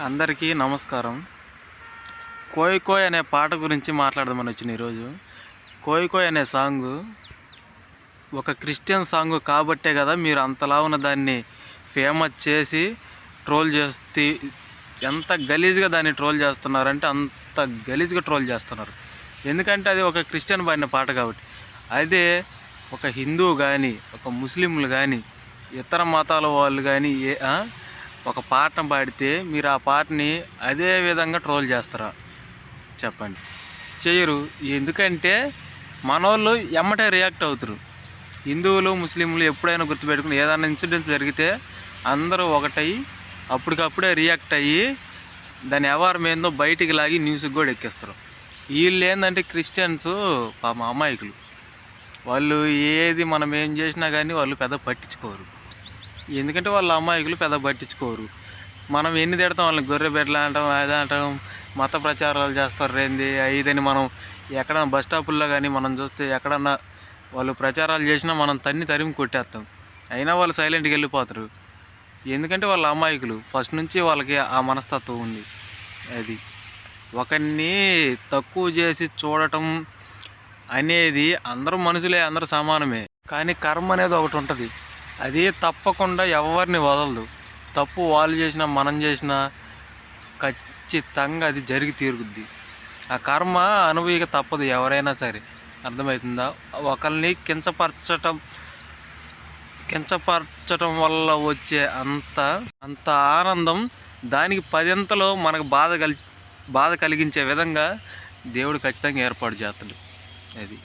అందరికీ నమస్కారం. 'కోయ్ కోయ్' అనే పాట గురించి మాట్లాడదామని వచ్చిన ఈరోజు. 'కోయ్ కోయ్' అనే సాంగు ఒక క్రిస్టియన్ సాంగ్ కాబట్టే కదా మీరు అంతలా ఉన్న దాన్ని ఫేమస్ చేసి ట్రోల్ చేస్తే ఎంత గలీజ్గా దాన్ని ట్రోల్ చేస్తున్నారంటే అంత గలీజ్గా ట్రోల్ చేస్తున్నారు. ఎందుకంటే అది ఒక క్రిస్టియన్ పాడిన పాట కాబట్టి. అదే ఒక హిందువు కానీ, ఒక ముస్లింలు కానీ, ఇతర మతాల వాళ్ళు కానీ ఒక పాటను పాడితే మీరు ఆ పాటని అదే విధంగా ట్రోల్ చేస్తారా? చెప్పండి. చేయరు. ఎందుకంటే మనోళ్ళు ఎమ్మటే రియాక్ట్ అవుతారు. హిందువులు ముస్లింలు ఎప్పుడైనా గుర్తుపెట్టుకుని ఏదైనా ఇన్సిడెంట్స్ జరిగితే అందరూ ఒకటై అప్పటికప్పుడే రియాక్ట్ అయ్యి దాని వ్యవహారం ఏందో బయటికి లాగి న్యూస్కి కూడా ఎక్కిస్తారు. వీళ్ళు ఏంటంటే క్రిస్టియన్స్ పాపం అమాయకులు. వాళ్ళు ఏది మనం ఏం చేసినా కానీ వాళ్ళు పెద్ద పట్టించుకోరు. ఎందుకంటే వాళ్ళ అమాయకులు పెద్ద పట్టించుకోరు. మనం ఎన్ని తిడతాం వాళ్ళని గొర్రె బెడ్లు అంటాం, అది అంటాం, మత ప్రచారాలు చేస్తారు ఏంది ఇదని. మనం ఎక్కడన్నా బస్ స్టాపుల్లో కానీ మనం చూస్తే ఎక్కడన్నా వాళ్ళు ప్రచారాలు చేసినా మనం తరిమి కొట్టేస్తాం. అయినా వాళ్ళు సైలెంట్గా వెళ్ళిపోతారు. ఎందుకంటే వాళ్ళ అమాయకులు. ఫస్ట్ నుంచి వాళ్ళకి ఆ మనస్తత్వం ఉంది. అది ఒకరిని తక్కువ చేసి చూడటం అనేది అందరూ మనుషులే, అందరూ సమానమే. కానీ కర్మ అనేది ఒకటి ఉంటుంది. అది తప్పకుండా ఎవరిని వదలదు. తప్పు వాళ్ళు చేసినా మనం చేసినా ఖచ్చితంగా అది జరిగి తీరుద్ది. ఆ కర్మ అనుభవిక తప్పదు ఎవరైనా సరే. అర్థమవుతుందా? ఒకరిని కించపరచటం వల్ల వచ్చే అంత ఆనందం దానికి 10 మనకు బాధ కలిగించే విధంగా దేవుడు ఖచ్చితంగా ఏర్పాటు చేస్తాడు. అది